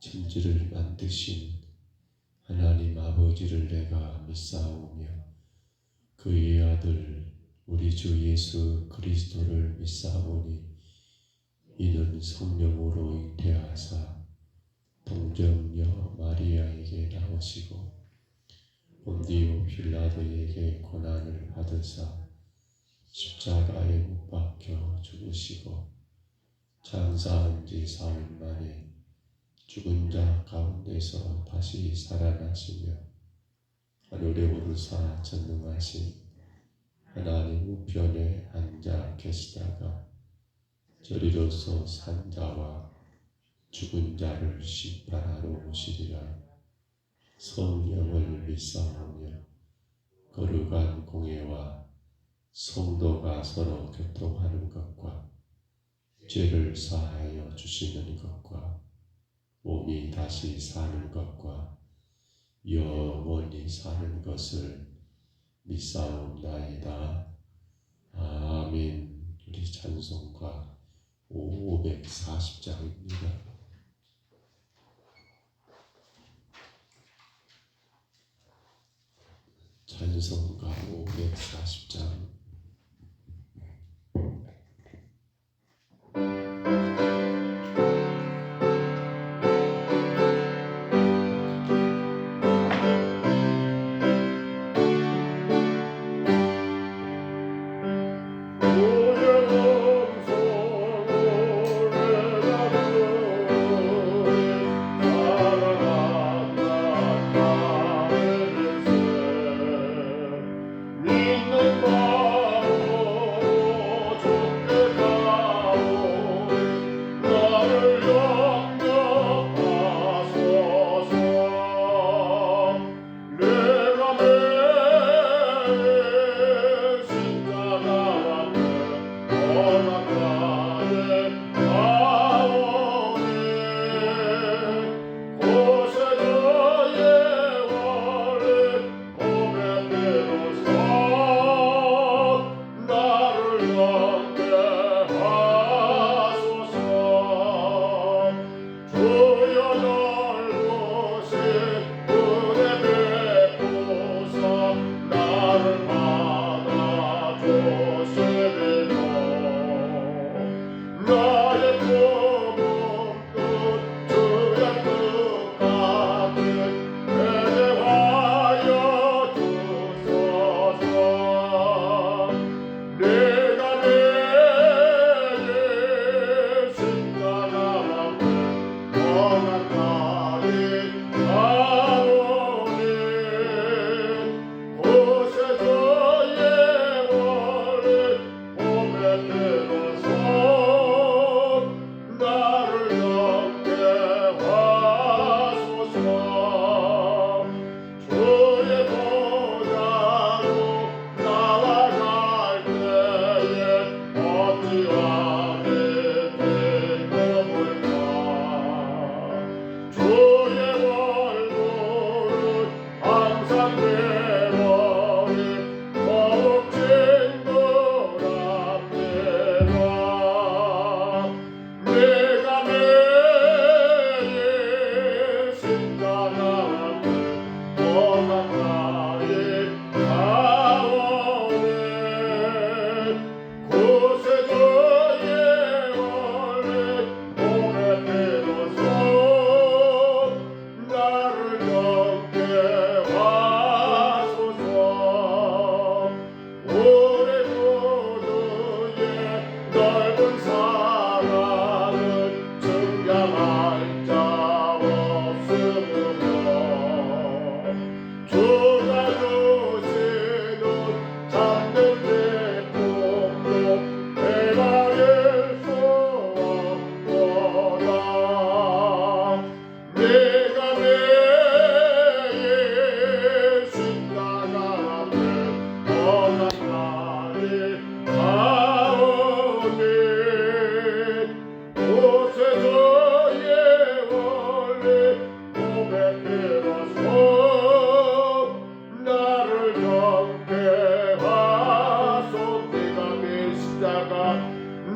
천지를 만드신 하나님 아버지를 내가 믿사오며 그의 아들 우리 주 예수 그리스도를 믿사오니 이는 성령으로 잉태하사 동정녀 마리아에게 나오시고 본디오 빌라도에게 고난을 받으사 십자가에 못 박혀 죽으시고 장사한 지 사흘 만에 죽은 자 가운데서 다시 살아나시며 하늘에 오르사 전능하신 하나님 우편에 앉아 계시다가 저리로서 산 자와 죽은 자를 심판하러 오시리라. 성령을 믿사오며 거룩한 공예와 성도가 서로 교통하는 것과 죄를 사하여 주시는 것과 몸이 다시 사는 것과 영원히 사는 것을 믿사옵나이다. 아멘. 우리 찬송가 540장입니다. 찬송가 540장.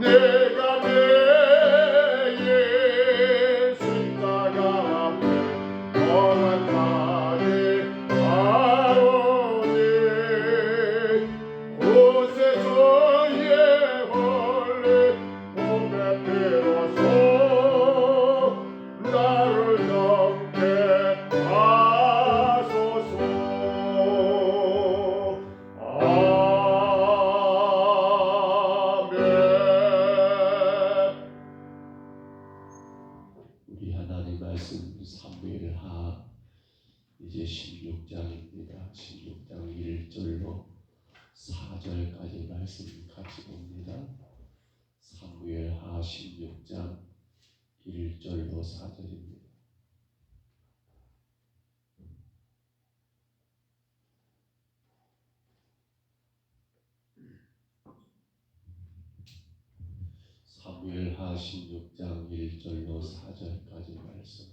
내가 내 예수 따라 우리 하나님 말씀 사무엘하 이제 16장입니다. 16장 1절로 4절까지 말씀 같이 봅니다. 사무엘하 16장 1절로 4절입니다. 사무엘하 16장 1절로 4절까지 말씀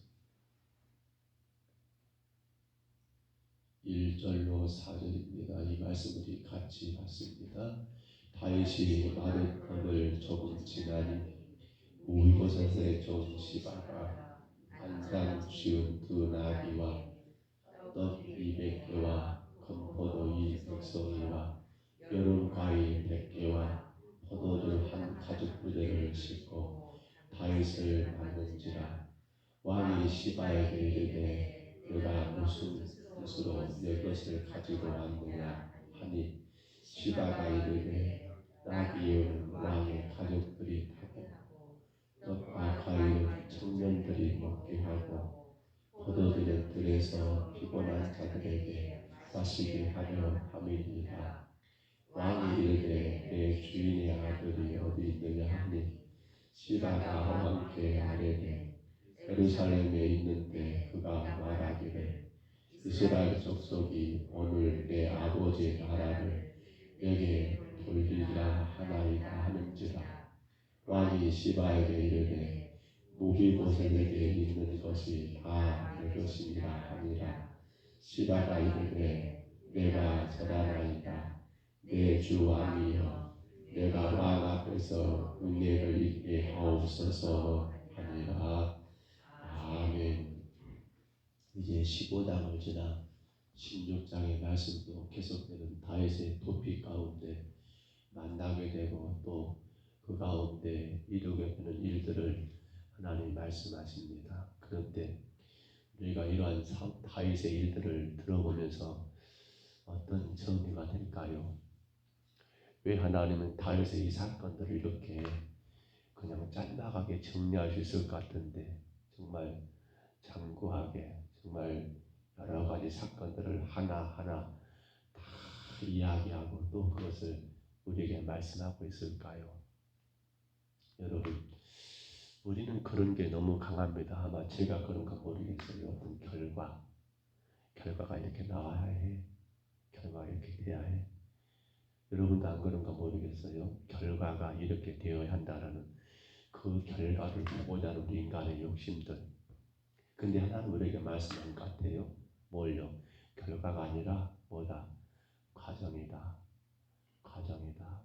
1절로 4절입니다. 이 말씀을 같이 봤습니다. 다윗이 마른 흙을 조금 지나니 우이보셋의 종 시바가 한상 쥐은 두 나귀와 떡 200개와 건포도 200송이와 여름 과일 100개와 포도주 한 가죽부대를 싣고 다윗을 맞는지라. 왕이 시바에게 이르되 너가 무슨 뜻으로 내 것을 가지고 왔느냐 하니 시바가 이르되 나귀는 왕의 가족들이 타고 떡과 과일은 청년들이 먹게 하고 포도주는 들에서 피곤한 자들에게 마시게 하려 함이니라. 왕이 이르되 내 주인의 아들이 어디 있느냐 하니 시바가 왕께 아뢰되 예루살렘에 있는데 그가 말하기를 이스라엘 족속이 오늘 내 아버지의 나라를 내게 돌리라 하나이다 하는지라. 왕이 시바에게 이르되 무비보셋에게 있는 것이 다 내 것이니라 하니라. 시바가 이르되 내가 절하나이다. 내 주 왕이여 내가 왕 앞에서 은혜를 입게 하옵소서 하니라. 아멘. 이제 15장을 지나 16장의 말씀도 계속되는 다윗의 도피 가운데 만나게 되고 또 그 가운데 이루게 되는 일들을 하나님 말씀하십니다. 그런데 우리가 이러한 다윗의 일들을 들어보면서 어떤 정리가 될까요? 왜 하나님은 다윗의 이 사건들을 이렇게 그냥 짤막하게 정리할 수 있을 것 같은데 정말 장구하게 정말 여러 가지 사건들을 하나하나 다 이야기하고 또 그것을 우리에게 말씀하고 있을까요? 여러분, 우리는 그런 게 너무 강합니다. 아마 제가 그런가 모르겠어요. 어떤 결과가 이렇게 나와야 해. 결과가 이렇게 돼야 해. 여러분도 안 그런가 모르겠어요. 결과가 이렇게 되어야 한다라는 그 결과를 보고자 하는 우리 인간의 욕심들. 근데 하나님 우리에게 말씀한 것 같아요. 뭘요? 결과가 아니라 뭐다? 과정이다. 과정이다.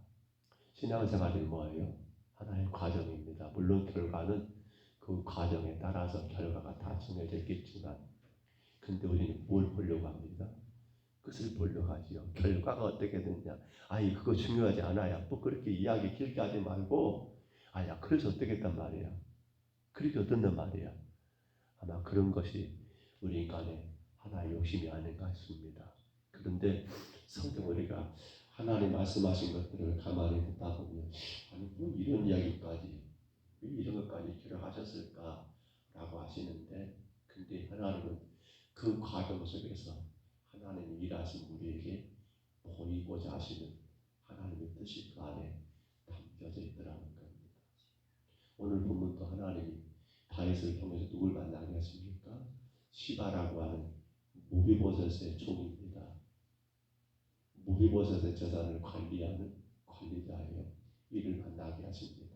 신앙생활이 뭐예요? 하나의 과정입니다. 물론 결과는 그 과정에 따라서 결과가 다 정해져 있겠지만 근데 우리는 뭘 보려고 합니다? 그것을 보려고 하지요. 결과가 어떻게 됐냐. 아이 그거 중요하지 않아요. 뭐 그렇게 이야기 길게 하지 말고 아야 그래서 어떻게 했단 말이야. 그렇게 어떻단 말이야. 아마 그런 것이 우리 인간의 하나의 욕심이 아닌가 싶습니다. 그런데 성경 우리가 하나님 말씀하신 것들을 가만히 듣다 보면 아니 뭐 이런 이야기까지 왜 이런 것까지 기록하셨을까라고 하시는데 근데 하나님은 그 과정 속에서 하나님이 일하신 우리에게 보이고자 하시는 하나님의 뜻이 그 안에 담겨져 있더라는 겁니다. 오늘 본문도 하나님이 다윗을 통해서 누굴 만나게 하십니까? 시바라고 하는 무비보셋의 종입니다. 무비보셋의 재산을 관리하는 관리자예요. 이를 만나게 하십니다.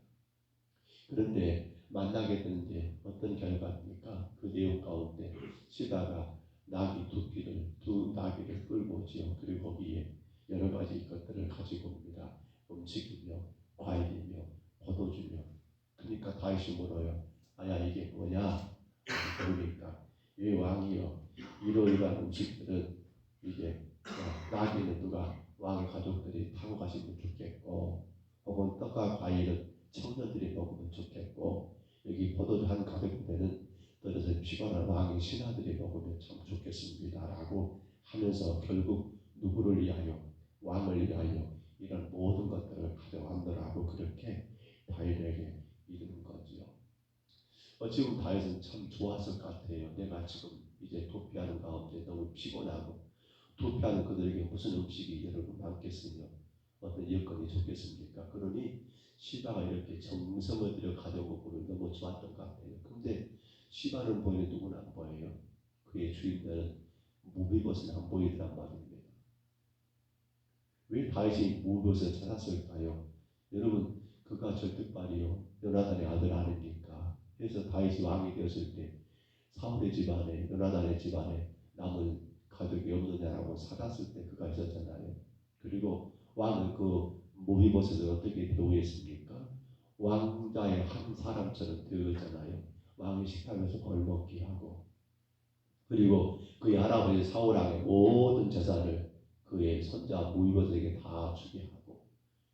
그런데 만나게 되는데 어떤 결과입니까? 그 내용 가운데 시바가 두 나귀를 끌고 오지요. 그리고 거기에 여러 가지 것들을 가지고 옵니다. 음식이며 과일이며 포도주며. 그러니까 다윗이 물어요. 아야 이게 뭐냐? 그러니까 이 왕이여 이러이러한 음식들은 이게 나귀는 누가 왕의 가족들이 타고 가시면 좋겠고 혹은 떡과 과일은 청년들이 먹으면 좋겠고 여기 포도주 한 가격대는 떨어져 피곤한 왕의 신하들이 먹으면 참 좋겠습니다 라고 하면서 결국 누구를 위하여 왕을 위하여 이런 모든 것들을 가져왔노라고 그렇게 다윗에게 이르는 거지요. 지금 다윗은 참 좋았을 것 같아요. 내가 지금 이제 도피하는 가운데 너무 피곤하고 도피하는 그들에게 무슨 음식이 여러분 남겠으며 어떤 여건이 좋겠습니까? 그러니 시바가 이렇게 정성을 들여 가져오고 보면 너무 좋았던 것 같아요. 근데 시바는 보이는 누구는 안 보여요. 그의 주인들은 무비봇은 안 보이더란 말입니다. 왜 다윗이 무비봇을 찾았을까요? 여러분 그가 절뚝발이요 요나단의 아들 아닙니까? 그래서 다윗이 왕이 되었을 때 사울의 집안에 요나단의 집안에 남은 가족이 없느냐라고 살았을 때 그가 있었잖아요. 그리고 왕은 그 무비봇을 어떻게 대우했습니까? 왕자의 한 사람처럼 대우했잖아요. 왕의 식탁에서 벌먹기 하고 그리고 그의 할아버지 사울 왕의 모든 재산을 그의 손자 무비봇에게 다 주게 하고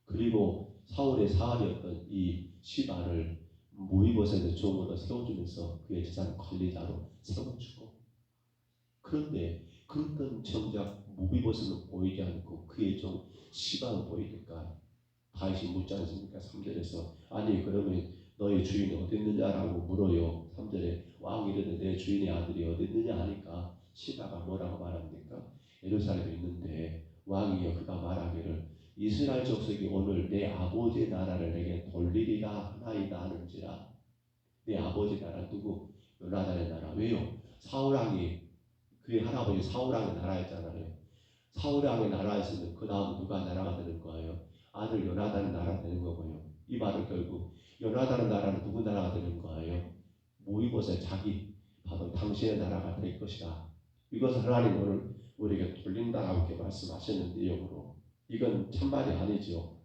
그리고 사울의 사활이었던 이 시바를 무비봇의 종으로 세워주면서 그의 재산 관리자로 세워주고 그런데 그랬던 정작 무비봇은 보이지 않고 그의 종 시바는 보이니까 다윗이 묻지 않습니까? 3절에서 아니 그러면 너희 주인이 어디 있느냐라고 물어요. 3절에 왕이 이르되 내 주인의 아들이 어디 있느냐 하니까 시바가 뭐라고 말합니까? 예루살렘에 있는데 왕이여 그가 말하기를 이스라엘 족속이 오늘 내 아버지의 나라를 내게 돌리리라 하나이다 하는지라. 내 아버지 나라 누구? 요나단의 나라. 왜요? 사울왕이 그의 할아버지 사울왕의 나라였잖아요. 사울왕의 나라에서는 그 다음 누가 나라가 되는 거예요? 아들 요나단의 나라가 되는 거고요. 이 말은 결국 요나단의 나라는 누구 나라가 되는 거예요? 무비봇의 자기 바로 당신의 나라가 될 것이다. 이것을 하나님 오늘 우리에게 돌린다라고 이렇게 말씀하시는 내용으로 이건 참말이 아니죠.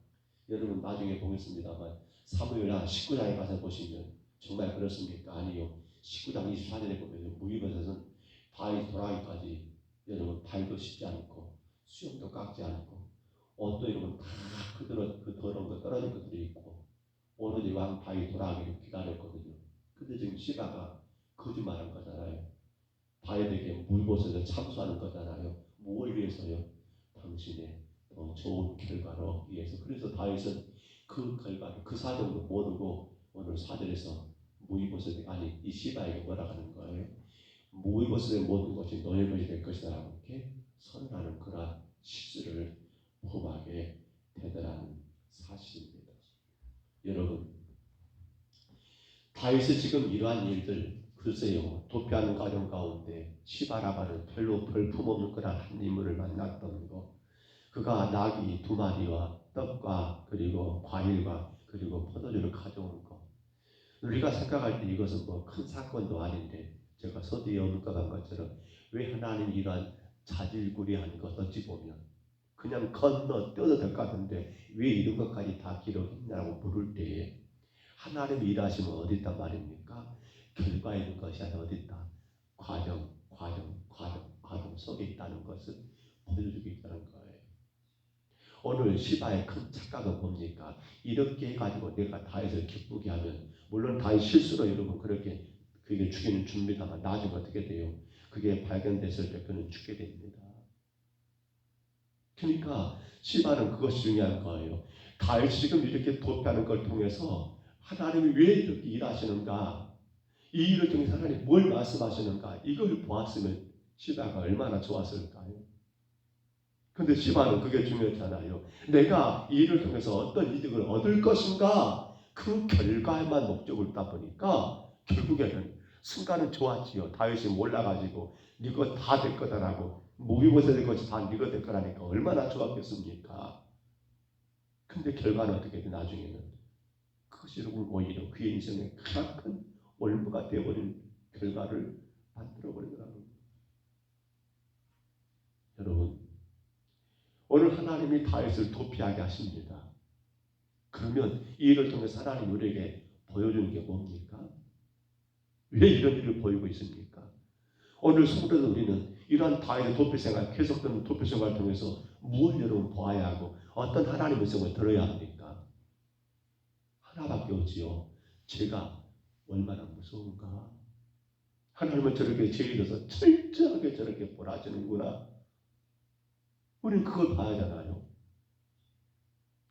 여러분 나중에 보겠습니다만 사무엘하 19장에 가서 보시면 정말 그렇습니까? 아니요. 19장 24절에 보면 무비봇에서는 다윗 돌아가기까지 여러분 발도 씻지 않고 수염도 깎지 않고 옷도 여러분 다 그 더러운 거 떨어진 것들이 있고 오로지 왕 다윗 돌아가기를 기다렸거든요. 근데 지금 시바가 거짓말한 거잖아요. 다윗에게 무비봇에서 참수하는 거잖아요. 무엇을 위해서요? 당신의 더 좋은 결과로 위해서. 그래서 다윗은 그 결과를 그 사정도 모르고 오늘 4절에서 무비봇에게 아니 이 시바에게 뭐라 하는 거예요? 무비봇의 모든 것이 너의 것이 될 것이다라고 이렇게 선언하는 그러한 실수를 범하게 되더라는 사실입니다. 여러분 다윗이 지금 이러한 일들 글쎄요 도피하는 과정 가운데 시바라바는 별로 볼품없는 그런 한 인물을 만났던 거 그가 나귀 2마리와 떡과 그리고 과일과 그리고 포도주를 가져온 거 우리가 생각할 때 이것은 뭐 큰 사건도 아닌데 제가 서두에 언급한 것처럼 왜 하나님이 이러한 자질구레한 것 어찌 보면 그냥 건너 뛰어도 될 것 같은데 왜 이런 것까지 다 기록했냐고 물을 때에 하나님이 일하시면 어디 있단 말입니까? 결과에 있는 것이 아니라 어디 있다? 과정 속에 있다는 것을 보여주고 있다는 거예요. 오늘 시바의 큰 착각은 뭡니까? 이렇게 해가지고 내가 다윗을 기쁘게 하면 물론 다윗 실수로 여러분 그렇게 그게 죽이는 줍니다만 나중에 어떻게 돼요? 그게 발견됐을 때 그는 죽게 됩니다. 그러니까 시바는 그것이 중요한 거예요. 다윗이 지금 이렇게 도피하는 걸 통해서 하나님이 왜 이렇게 일하시는가? 이 일을 통해서 하나님이 뭘 말씀하시는가? 이걸 보았으면 시바가 얼마나 좋았을까요? 근데 시바는 그게 중요했잖아요. 내가 이 일을 통해서 어떤 이득을 얻을 것인가? 그 결과에만 목적을 따 보니까 결국에는 순간은 좋았지요. 다윗이 몰라가지고 이거 다 될 거다라고 무비봇에 될 것이 다 이거 될 거라니까 얼마나 좋았겠습니까? 근데 결과는 어떻게 돼? 나중에는 그것이 오히려 그의 인생에 가장 큰 올무가 되어버린 결과를 만들어버리더라고요. 여러분 오늘 하나님이 다윗을 도피하게 하십니다. 그러면 이 일을 통해서 하나님 우리에게 보여주는 게 뭡니까? 왜 이런 일을 보이고 있습니까? 오늘 성도들 우리는 이러한 다윗의 도피생활, 계속되는 도피생활을 통해서 무엇을 여러분 보아야 하고 어떤 하나님의 성을 들어야 합니까? 하나밖에 없지요. 제가 얼마나 무서운가. 하나님은 저렇게 죄에 대해서 철저하게 저렇게 보라지는구나. 우리는 그걸 봐야 하잖아요.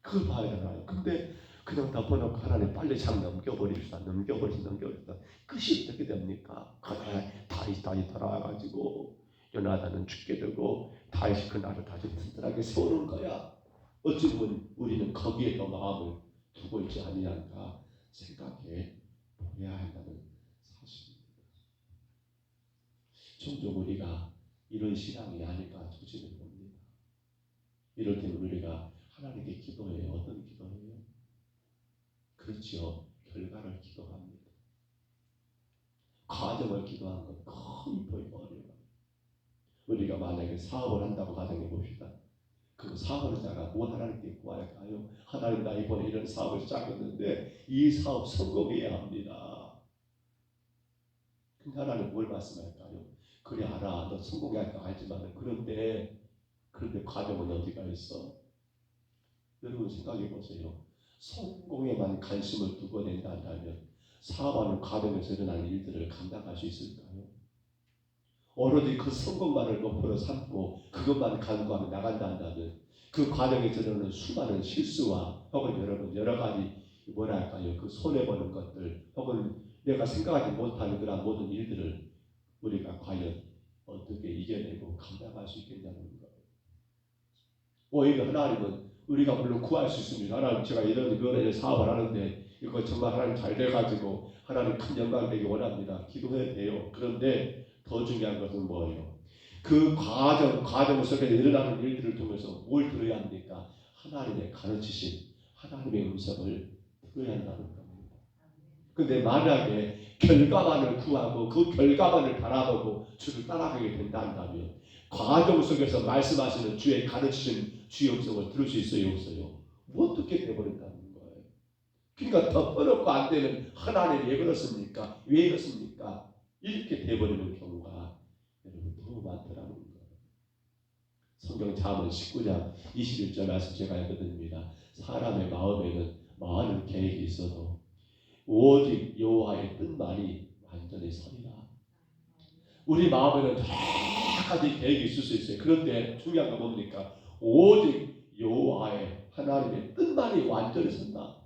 그걸 봐야 하잖아요. 근데 그냥 덮어놓고 하나님 빨리 장 넘겨버립시다. 넘겨버립시다. 끝이 어떻게 됩니까? 다시 돌아와가지고 요나단은 죽게 되고 다시 그 나를 다시 튼튼하게 세우는 거야. 어찌 보면 우리는 거기에 더 마음을 두고 있지 아니한가 생각해 보아야 한다는 사실입니다. 종종 우리가 이런 신앙이 아닐까 조심해 봅니다. 이럴 때는 우리가 하나님께 기도해요. 어떤 기도해요? 그렇지요. 결과를 기도합니다. 과정을 기도하는 건 거의 어려워요. 우리가 만약에 사업을 한다고 가정해 봅시다. 그 사업을 자가 뭐 하나님께 구할까요? 하나님 나 이번에 이런 사업을 시작했는데 이 사업 성공해야 합니다. 근데 하나님 뭘 말씀할까요? 그래 알아. 너 성공할 거 알지만 그런데 과정은 어디가 있어? 여러분 생각해 보세요. 성공에만 관심을 두고 낸다면 사업하는 과정에서 일어나는 일들을 감당할 수 있을까요? 오로지 그 성공만을 목표로 삼고 그것만 간구하며 나간다면 그 과정에서 일어나는 수많은 실수와 혹은 여러분 여러 가지 뭐랄까요? 그 손해보는 것들 혹은 내가 생각하지 못하는 그런 모든 일들을 우리가 과연 어떻게 이겨내고 감당할 수 있겠냐는 거예요. 오히려 하나님은 우리가 물론 구할 수 있습니다. 하나님 제가 이런 사업을 하는데 이거 정말 하나님 잘 돼가지고 하나님 큰 영광 되기 원합니다. 기도해야 돼요. 그런데 더 중요한 것은 뭐예요? 그 과정 속에 일어나는 일들을 통해서 뭘 들어야 합니까? 하나님의 가르치심, 하나님의 음성을 들어야 한다는 겁니다. 근데 만약에 결과만을 구하고 그 결과만을 바라보고 주를 따라가게 된다면 과정 속에서 말씀하시는 주의 가르치심, 주의 음성을 들을 수 있어요, 없어요? 어떻게 돼버린다는 거예요. 그러니까 덮어놓고 안 되는 하나님 왜 그렇습니까? 왜 이렇습니까? 이렇게 돼버리는 경우가 여러분 너무 많더라는 거예요. 성경 잠언 19장 21절 말씀 제가 읽어드립니다. 사람의 마음에는 많은 계획이 있어도 오직 여호와의 뜻만이 완전히 서리라. 우리 마음에는 여러 가지 계획이 있을 수 있어요. 그런데 중요한 건 뭡니까? 오직 여호와의 하나님의 뜻만이 완전히 선다.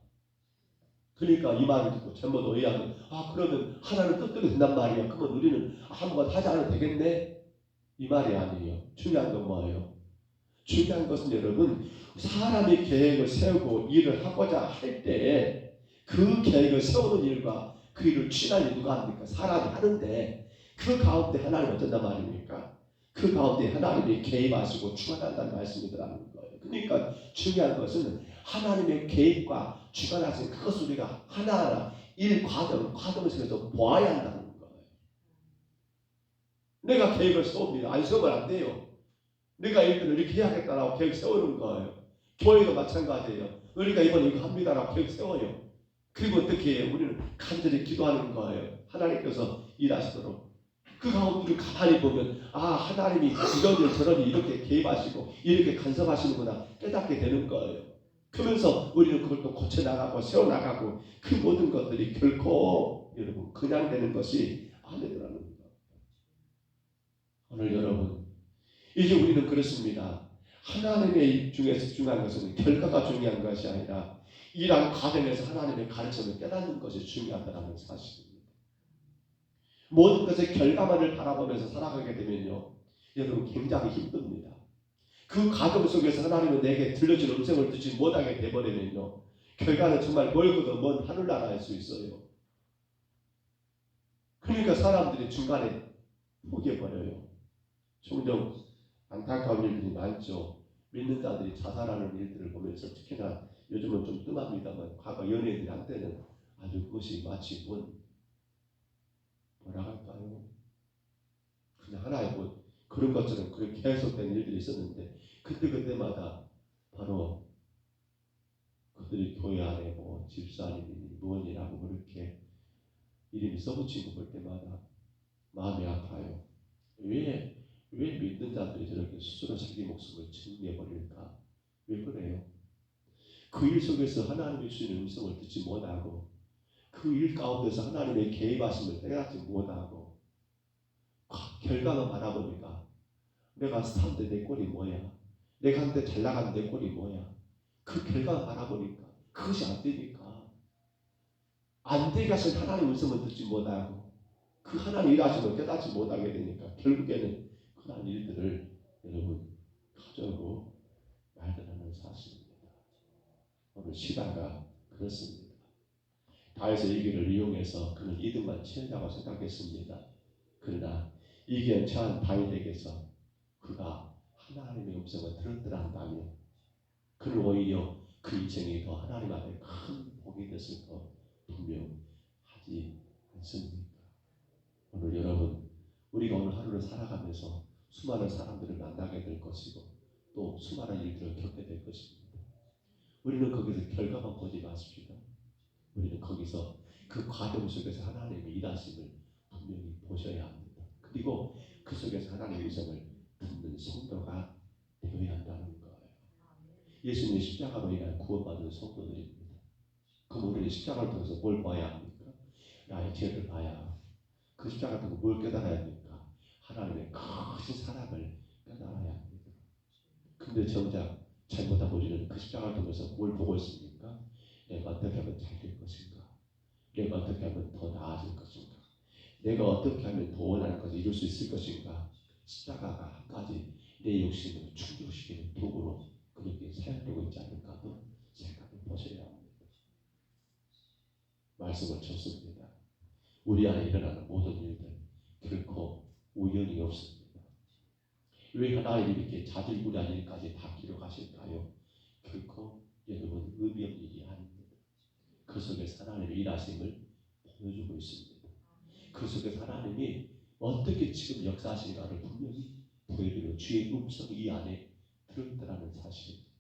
그러니까 이 말을 듣고 전부 의아하면 그러면 하나님 뜻대로 된단 말이야. 그러면 우리는 아무것도 하지 않아도 되겠네? 이 말이 아니에요. 중요한 건 뭐예요? 중요한 것은 여러분 사람이 계획을 세우고 일을 하고자 할 때에 그 계획을 세우는 일과 그 일을 추진하는 일 누가 합니까? 사람이 하는데 그 가운데 하나님 어쩐단 말입니까? 그 가운데 하나님이 개입하시고 주관한다는 말씀이라는 거예요. 그러니까 중요한 것은 하나님의 개입과 주관하신 그것을 우리가 하나하나 일 과정 속에서 보아야 한다는 거예요. 내가 계획을 세웁니다. 안 세우면 안 돼요. 내가 일들을 이렇게 해야겠다라고 계획 세우는 거예요. 교회도 마찬가지예요. 우리가 이번에 이거 합니다라고 계획 세워요. 그리고 어떻게 해요? 우리는 간절히 기도하는 거예요. 하나님께서 일하시도록. 그 가운데 가만히 보면 하나님이 이런 일 저런 일 이렇게 개입하시고 이렇게 간섭하시는구나 깨닫게 되는 거예요. 그러면서 우리는 그걸 또 고쳐나가고 세워나가고 그 모든 것들이 결코 여러분 그냥 되는 것이 아니더라는 거예요. 오늘 여러분 이제 우리는 그렇습니다. 하나님의 중에서 중요한 것은 결과가 중요한 것이 아니라 이러한 과정에서 하나님의 가르침을 깨닫는 것이 중요하다는 사실입니다. 모든 것의 결과만을 바라보면서 살아가게 되면요, 여러분 굉장히 힘듭니다. 그 과정 속에서 하나님은 내게 들려준 음성을 듣지 못하게 되버리면요, 결과는 정말 멀고도 먼 하늘나라일 수 있어요. 그러니까 사람들이 중간에 포기해버려요. 종종 안타까운 일들이 많죠. 믿는 자들이 자살하는 일들을 보면서 특히나 요즘은 좀 뜸합니다만 과거 연예인들한테는 아주 그것이 마치 뭐라 할까요? 그냥 하나의 그런 것처럼 그렇게 계속된 일들이 있었는데 그때마다 바로 그들이 교회 안에 집사님이 무언이라고 그렇게 이름이 써붙인 거 볼 때마다 마음이 아파요. 왜 믿는 자들이 저렇게 스스로 자기 목숨을 증내버릴까? 왜 그래요? 그 일 속에서 하나님의 주시는 음성을 듣지 못하고 그 일 가운데서 하나님의 개입하심을 깨닫지 못하고 결과만 바라보니까 내가 스타인데 내 꼴이 뭐야? 내가 한때 잘 나갔는데 내 꼴이 뭐야? 그 결과만 바라보니까 그것이 안 되니까 안 되게 하신 하나님의 음성을 듣지 못하고 그 하나님 일하심을 깨닫지 못하게 되니까 결국에는 그런 일들을 여러분 가져오고 말들하는 사실입니다. 오늘 시다가 그렇습니다. 다윗의 이 길을 이용해서 그는 이득만 취한다고 생각했습니다. 그러나 이기에 처한 다윗에게서 그가 하나님의 음성을 들었더라 한다면 그는 오히려 그 인생이 더 하나님 앞에 큰 복이 됐을 것 분명하지 않습니까? 오늘 여러분 우리가 오늘 하루를 살아가면서 수많은 사람들을 만나게 될 것이고 또 수많은 일들을 겪게 될 것입니다. 우리는 거기서 결과만 보지 마십시다. 우리는 거기서 그 과정 속에서 하나님의 일하심을 분명히 보셔야 합니다. 그리고 그 속에서 하나님의 음성을 듣는 성도가 되어야 한다는 거예요. 예수님이 십자가로 인한 구원받은 성도들입니다. 그럼 우리는 십자가를 통해서 뭘 봐야 합니까? 나의 죄를 봐야 그 십자가를 통해서 뭘 깨달아야 합니까? 하나님의 크신 사랑을 깨달아야 합니다. 근데 정작 잘못한 우리는 그 십자가를 통해서 뭘 보고 있습니까? 내가 어떻게 하면 잘 될 것인가? 내가 어떻게 하면 더 나아질 것인가? 내가 어떻게 하면 더 원하는 것을 이룰 수 있을 것인가? 십자가가 한 가지 내 욕심을 충족시키는 도구로 그렇게 사용되고 있지 않을까도 생각해 보셔야 합니다. 말씀을 쳤습니다. 우리 안에 일어나는 모든 일들 결코 우연이 없습니다. 왜 하나님이 이렇게 자질구레한 일까지 다 기록하실까요? 결코 여러분 의미 없는 일이 아닙니다. 그 속에서 하나님의 일하심을 보여주고 있습니다. 그 속에서 하나님이 어떻게 지금 역사하시는가를 분명히 보여주는 주의 음성이 이 안에 들어있다는 사실입니다.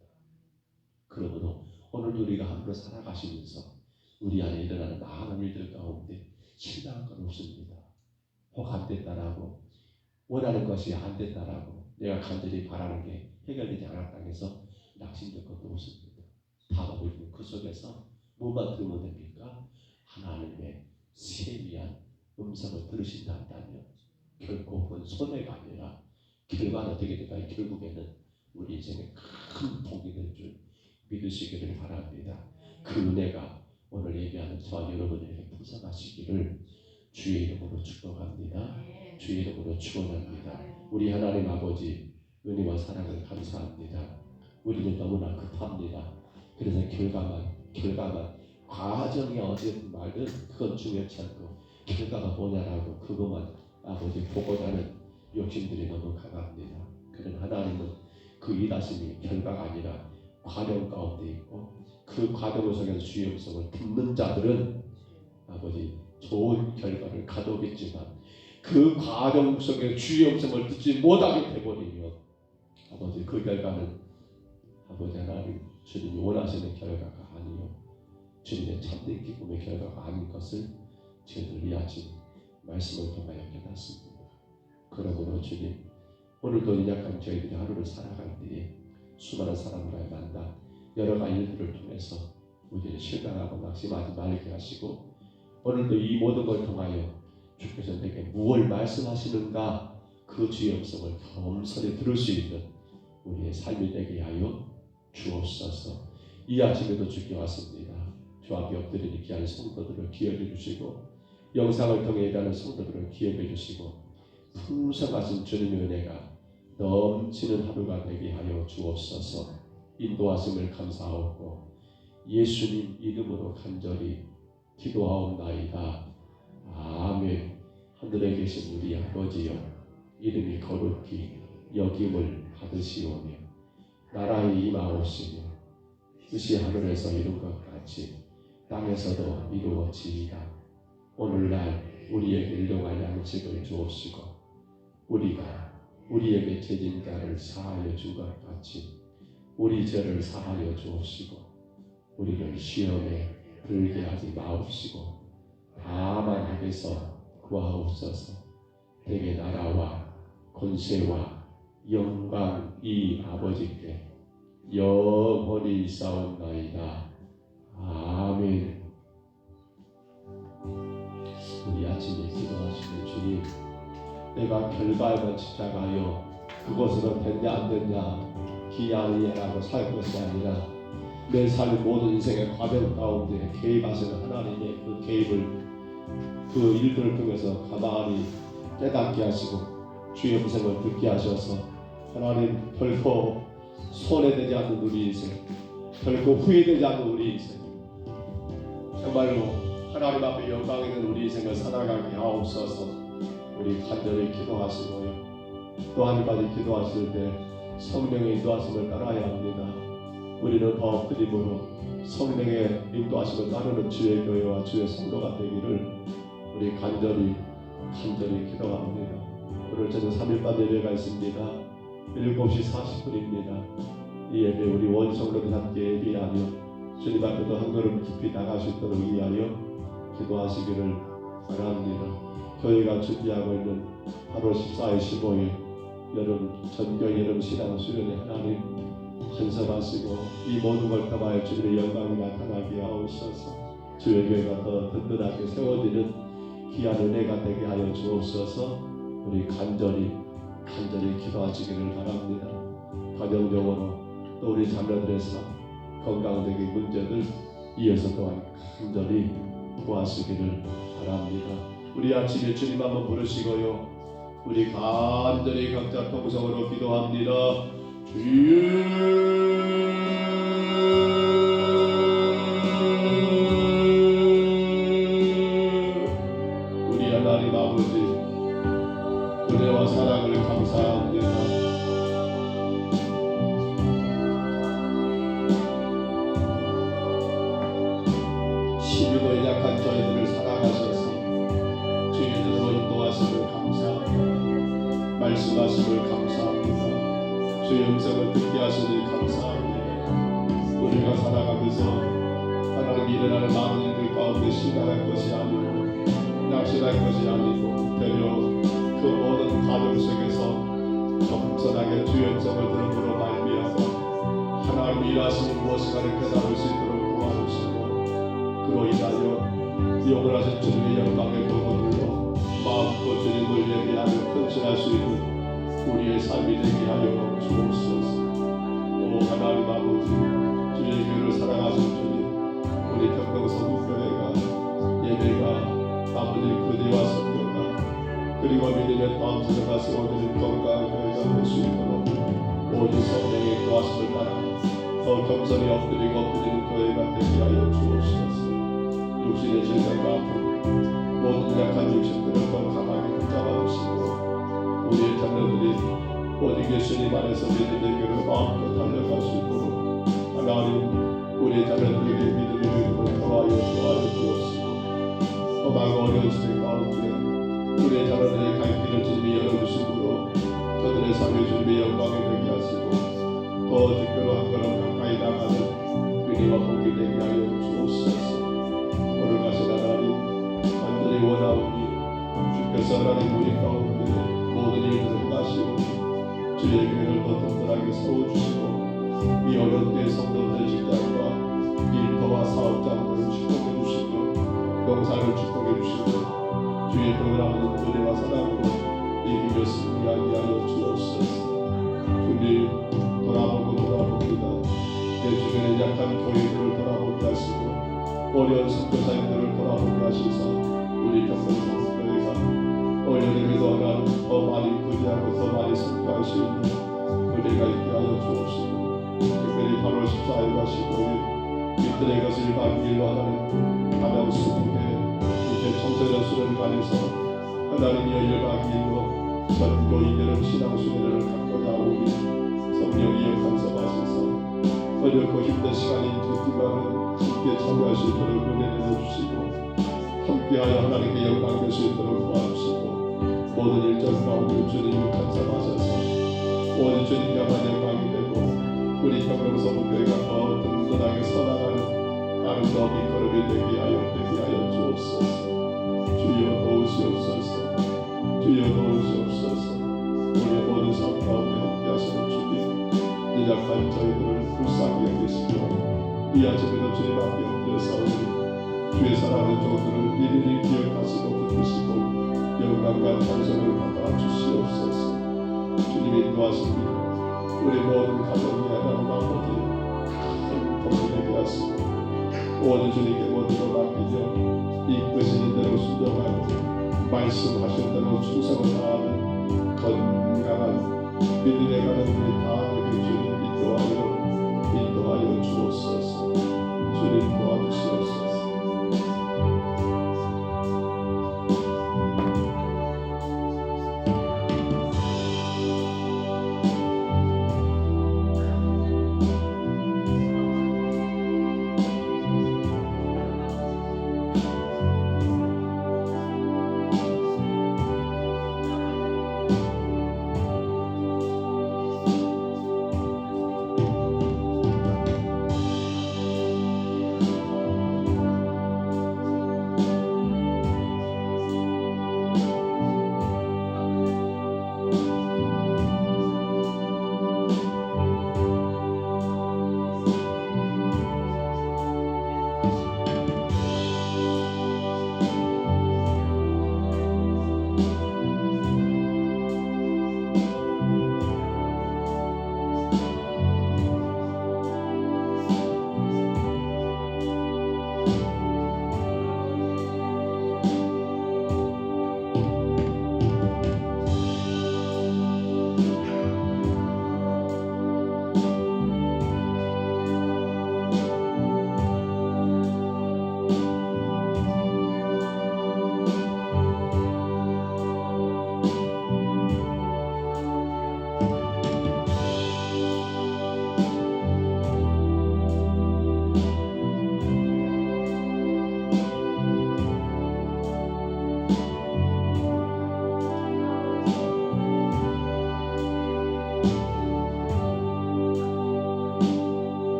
그러므로 오늘도 우리가 하루를 살아가시면서 우리 안에 일어나는 많은 일들 가운데 실망한 건 없습니다. 혹 안 됐다라고 원하는 것이 안 됐다라고 내가 간절히 바라는 게 해결되지 않았다고 해서 낙심될 것도 없습니다. 다만 우리는 그 속에서 뭐만 들으면 됩니까? 하나님의 세미한 음성을 들으신다 한다면 결코 그건 손해가 아니라 결과는 어떻게 될까요? 결국에는 우리 인생에 큰 복이 될 줄 믿으시기를 바랍니다. 그 은혜가 오늘 예배하는 저와 여러분에게 풍성하시기를 주의 이름으로 축복합니다. 주의 이름으로 축원합니다. 우리 하나님 아버지 은혜와 사랑을 감사합니다. 우리는 너무나 급합니다. 그래서 결과만 과정이 어디든 말든 그건 중요치 않고 결과가 뭐냐라고 그것만 아버지 보고자 하는 욕심들이 너무 강합니다. 그런 하나님은 그 일하심이 결과가 아니라 과정 가운데 있고 그 과정 속에서 주의 음성을 듣는 자들은 아버지 좋은 결과를 가져오겠지만 그 과정 속에 주의 음성을 듣지 못하게 되버리면 아버지 그 결과는 아버지 하나님 주님이 원하시는 결과가 아니요 주님의 참된 기쁨의 결과가 아닌 것을 저희들 이 아침 말씀을 통하여 깨닫습니다. 그러므로 주님 오늘도 연약한 저희들이 하루를 살아갈 때에 수많은 사람과의 만남 여러 가지 일들을 통해서 우리를 실망하고 낙심하지 말게 하시고 오늘도 이 모든 걸 통하여 주께서 내게 무엇을 말씀하시는가 그 주의 음성을 겸손히 들을 수 있는 우리의 삶이 되게 하여 주옵소서. 이 아침에도 주께 왔습니다. 주 앞에 엎드린 귀한 성도들을 기억해 주시고 영상을 통해 일하는 성도들을 기억해 주시고 풍성하신 주님의 은혜가 넘치는 하루가 되게 하여 주옵소서. 인도하심을 감사하고 예수님 이름으로 간절히 기도하옵나이다. 아멘. 하늘에 계신 우리 아버지여 이름이 거룩히 여김을 받으시오며 나라의 임하옵시며 뜻이 하늘에서 이룬 것 같이 땅에서도 이루어지이다. 오늘날 우리에게 일용할 양식을 주옵시고 우리가 우리에게 죄진 자를 사하여 준 것 같이 우리 죄를 사하여 주옵시고 우리를 시험에 들게 하지 마옵시고 다만 악에서 구하옵소서. 대개 나라와 권세와 영광 이 아버지께 영원히 있사옵나이다. 아멘. 우리 아침에 기도하시는 주님, 내가 결과에만 집착하여 그것으로 됐냐 안 됐냐 기아니라고 살 것이 아니라 내 삶의 모든 인생의 과정 가운데 개입하시는 하나님의 그 개입을, 그 일들을 통해서 가만히 깨닫게 하시고 주의 음성을 듣게 하셔서 하나님 결코 손해되지 않는 우리 인생, 결코 후회되지 않는 우리 인생, 정말로 하나님 앞에 영광 있는 우리 인생을 살아가게 하옵소서. 우리 간절히 기도하시고요. 또 한 가지 기도하실 때 성령의 인도하심을 따라야 합니다. 우리는 더 엎드림으로 성령의 인도하심을 따르는 주의 교회와 주의 성도가 되기를 우리 간절히 기도합니다. 오늘 저는 3일반 예배가 있습니다. 7시 40분입니다. 이 예배 우리 원성도들 함께 예비하며 주님 앞에도 한 걸음 깊이 나갈 수 있도록 위하여 기도하시기를 바랍니다. 교회가 준비하고 있는 8월 14일 15일 전교회 여름 신앙 수련회 하나님 간섭하시고 이 모든 걸 통하여 주님의 영광이 나타나게 하옵소서. 주의 교회가 더 든든하게 세워지는 귀한 은혜가 되게 하여 주옵소서. 우리 간절히 기도하시기를 바랍니다. 가정적으로 또 우리 자녀들의 삶, 건강적인 문제들 이어서 또한 간절히 구하시기를 바랍니다. 우리 아침에 주님 한번 부르시고요. 우리 간절히 각자 통성으로 기도합니다. 주여 우리 하나님 아버지, 은혜와 사랑을 감사합니다. 시류도 약한 저희들을 사랑하셔서 주의 뜻으로 인도하심을 감사합니다. 말씀하심을 감사합니다. 주의 음성을 듣게 하시니 감사합니다. 우리가 살아가면서 하나님 일어나는 많은 일들 가운데 시간할 것이 아니고 낙심할 것이 아니고 되려 그 모든 과정 속에서 겸손하게 주의 음성을 들음으로 말미암아 하나님 일하시는 무엇인가를 깨달을 수 있도록 도와주시고 그로 인하여 영원하신 주님의 영광의 도구들로 마음껏 주님을 예배하며 헌신할 수 있는 우리의 삶이 되게 하여 주옵소서. 오 하나님 아버지, 주의 교회를 사랑하신 주님, 우리 경동서구교회가 예배가 아버지 그대와 성교가 그리고 믿음의 다음 세대가 세워지는 건강한 교회가 될 수 있도록 오직 성령의 도하심을 따라 더 겸손히 엎드리는 교회가 되게 하여 주옵소서. 육신의 질병과 아픔, 모든 약한 육신들을 더 강하게 붙잡아 주시고 우리의 자녀들이 오직 예수님 안에서 믿음의 길을 마음껏 달려갈 수 있도록 하나님 우리의 자녀들에게 믿음의 길을 더하여 주옵시고 험하고 어려운 시대 가운데 우리의 자녀들의 갈 길을 주님이 열어주심으로 저들의 삶에 주님의 영광이 되게 하시고 더 특별로 한 걸음 가까이 나가는 은혜와 복이 되게 하여 주옵소서. 오늘 가신 하나님 간절히 원하오니 주께서 하나님 우리 가운데 모든 일들을 하시고 주의 교회를 더 든든하게 세워주시고 이 어려운 때에 성도들의 직장과 일터와 사업장들을 축복해 주시고 병사를 축복해 주시고 주의 교회라는 은혜와 사랑으로 이기며 승리하게 하여 주옵소서. 주님 돌아봅니다. 내 주변에 약한 교회들을 돌아보게 하시고 어려운 선교사님들을 돌아보게 하시사 우리 경동서구교회가 어려움에도 하나님 더 많이 부지하고 더 많이 승리할 수 있는 은혜가 있게 하여 주옵시고 특별히 8월 14일과 15일 이틀의 것을 1박 2일로 하나님 가장 수국회 이제 청소년 수련관에서 하나님이여 1박 2일로 전교인들은 신앙수련을 갖고자 오니 성령이여 간섭하셔서 어렵고 힘든 시간인 두기만은 함께 참여할 수 있도록 은혜 내려주시고 함께하여 하나님께 영광 될 수 있도록 도와주시고 모든 일정 가운데 주님을 간섭하셔서 오직 주님께만 영광이 되고 우리 경동서구교회가 더 든든하게 서나가는 아름다운 밑거름이 되게 하여 주옵소서. 주여 도우시옵소서. 주여 도우시옵소서. 우리 모든 저희들을 불쌍히 여기시고 이 아침에도 주님 앞에 엎드려사오니 주의 사랑하는 종들을 일일이 기억하시고 붙드시고 영광과 찬송을 받아 주시옵소서. 주님이 인도하십니다. 우리 모든 가정이 하나님 아버지 큰 복을 되게 하시고 오늘 주님께 모든 걸 맡기며 이끄시는 대로 순종하고 말씀하신 대로 충성을 다하는 건강한 믿음에 가는 우리 다 되게 주님 인도하여 주옵소서. 주님 도와주시옵소서.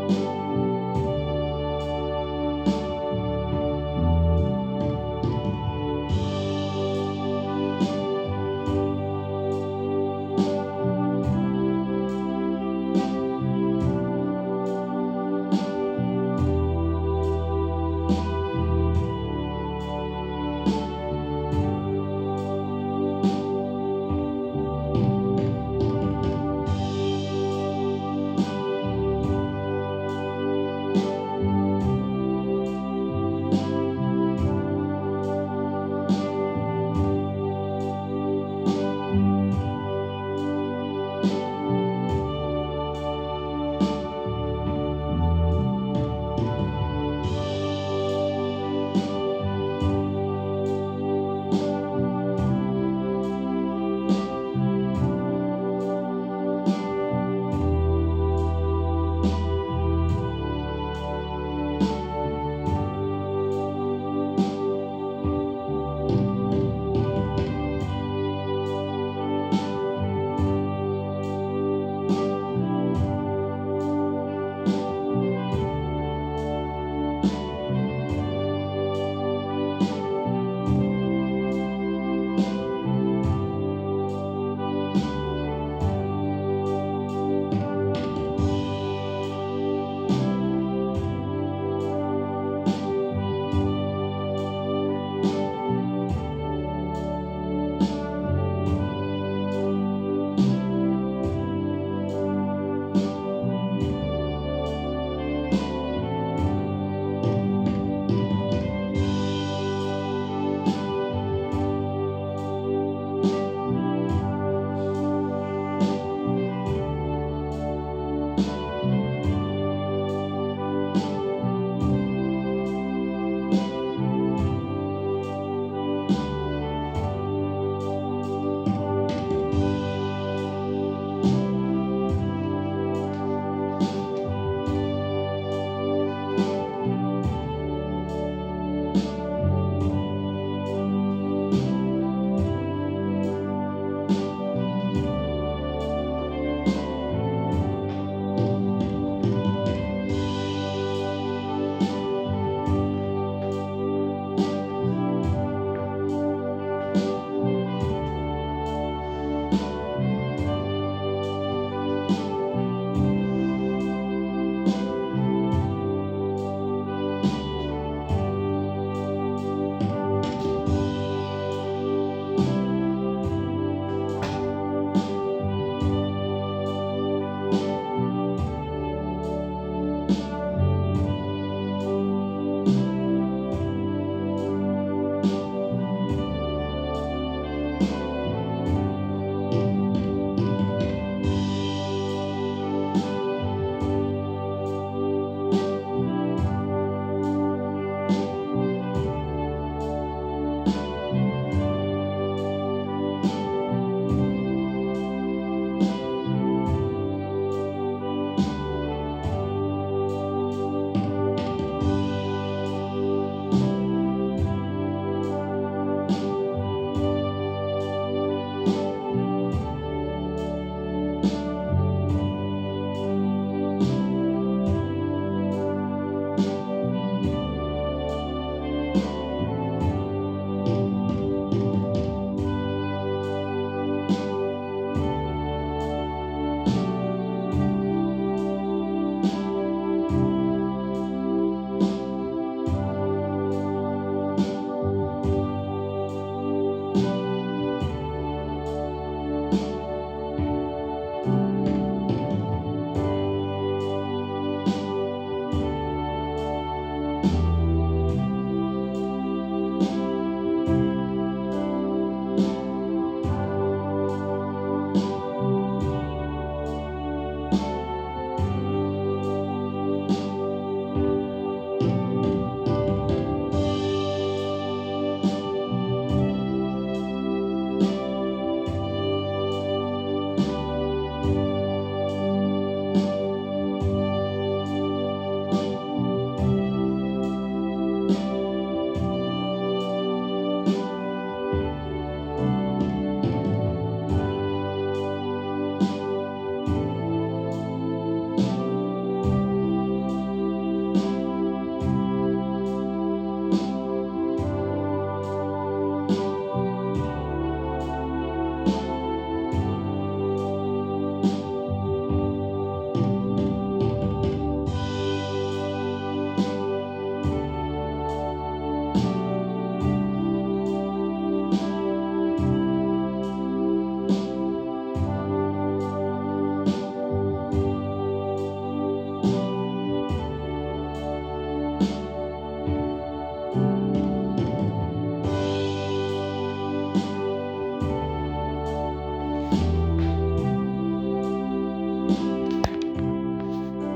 감사합니다.